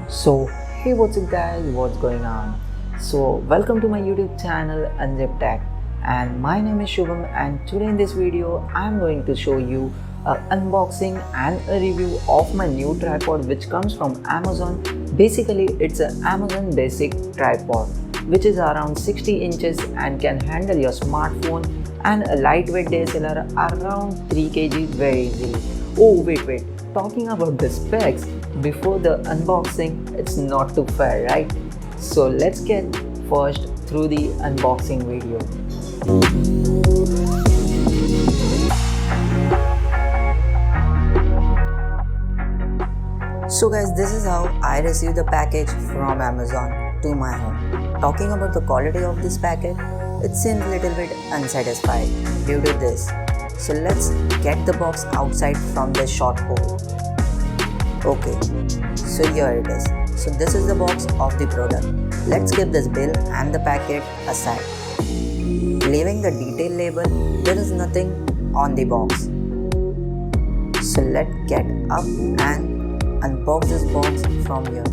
So hey, what's up guys, what's going on? So welcome to my YouTube channel UnZip Tech, and my name is Shubham, and today in this video I'm going to show you an unboxing and a review of my new tripod which comes from Amazon. Basically it's an Amazon basic tripod which is around 60 inches and can handle your smartphone and a lightweight DSLR around 3 kg very easily. Oh wait, talking about the specs before the unboxing, it's not too fair, right? So let's get first through the unboxing video. So guys, this is how I received the package from Amazon to my home. Talking about the quality of this package, it seems a little bit unsatisfied due to this. So let's get the box outside from this short hole. Okay, so here it is. So this is the box of the product. Let's keep this bill and the packet aside. Leaving the detail label, there is nothing on the box. So let's get up and unbox this box from here.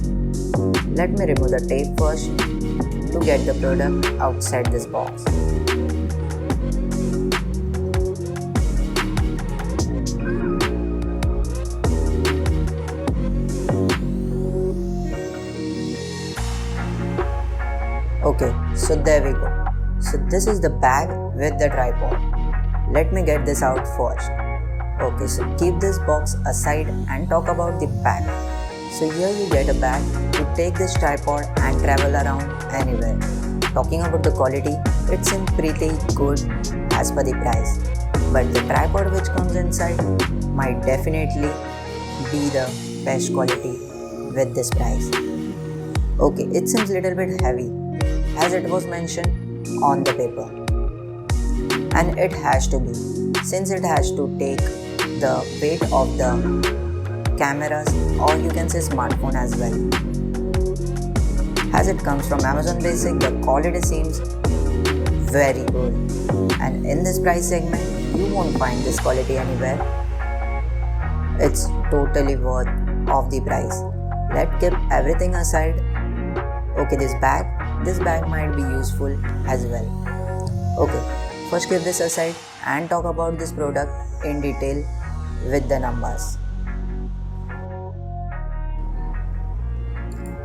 Let me remove the tape first to get the product outside this box. Okay, so there we go. So this is the bag with the tripod. Let me get this out first. Okay, so keep this box aside and talk about the bag. So here you get a bag to take this tripod and travel around anywhere. Talking about the quality, it seems pretty good as per the price. But the tripod which comes inside might definitely be the best quality with this price. Okay, it seems a little bit heavy, as it was mentioned on the paper, and it has to be, since it has to take the weight of the cameras, or you can say smartphone as well. As it comes from Amazon Basic, the quality seems very good, and in this price segment you won't find this quality anywhere. It's totally worth of the price. Let's keep everything aside. Okay, this bag might be useful as well. Okay, first keep this aside and talk about this product in detail with the numbers.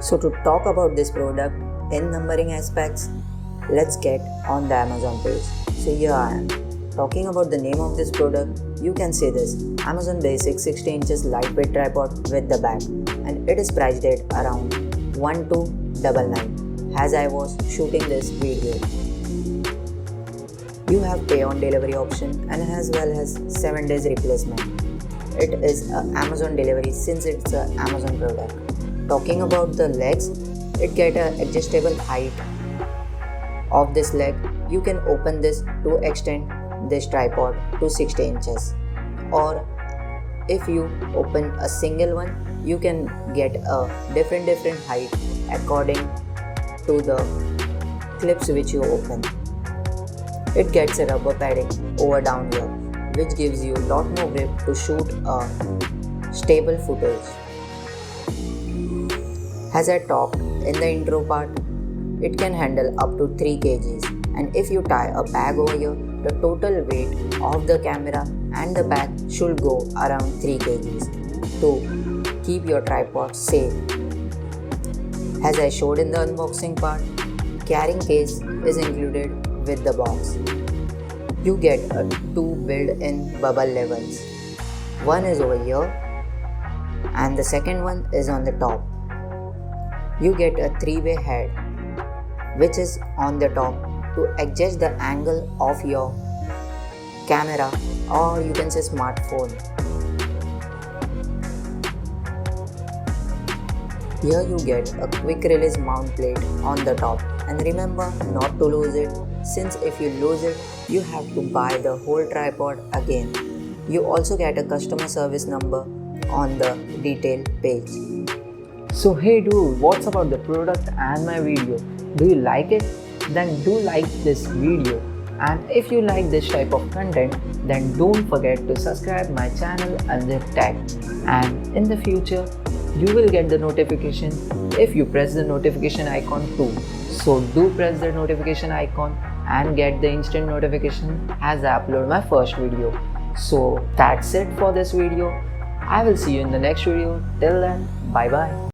So to talk about this product in numbering aspects, let's get on the Amazon page. So here I am. Talking about the name of this product, you can say this: Amazon Basic 60 inches lightweight tripod with the bag, and it is priced at around 1299. As I was shooting this video. You have pay on delivery option and as well as 7 days replacement. It is a Amazon delivery since it's a Amazon product. Talking about the legs, it get a adjustable height of this leg. You can open this to extend this tripod to 60 inches, or if you open a single one, you can get a different height according to the clips which you open. It gets a rubber padding over down here, which gives you a lot more grip to shoot a stable footage. As I talked in the intro part, it can handle up to 3 kgs, and if you tie a bag over here, the total weight of the camera and the bag should go around 3 kgs to keep your tripod safe. As I showed in the unboxing part, carrying case is included with the box. You get 2 built-in bubble levels. One is over here and the second one is on the top. You get a 3-way head which is on the top to adjust the angle of your camera, or you can say smartphone. Here you get a quick release mount plate on the top, and remember not to lose it, since if you lose it, you have to buy the whole tripod again. You also get a customer service number on the detail page. So hey dude, what's about the product and my video? Do you like it? Then do like this video. And if you like this type of content, then don't forget to subscribe my channel UnZip Tech. And in the future, you will get the notification if you press the notification icon too. So do press the notification icon and get the instant notification as I upload my first video. So that's it for this video. I will see you in the next video. Till then, bye bye.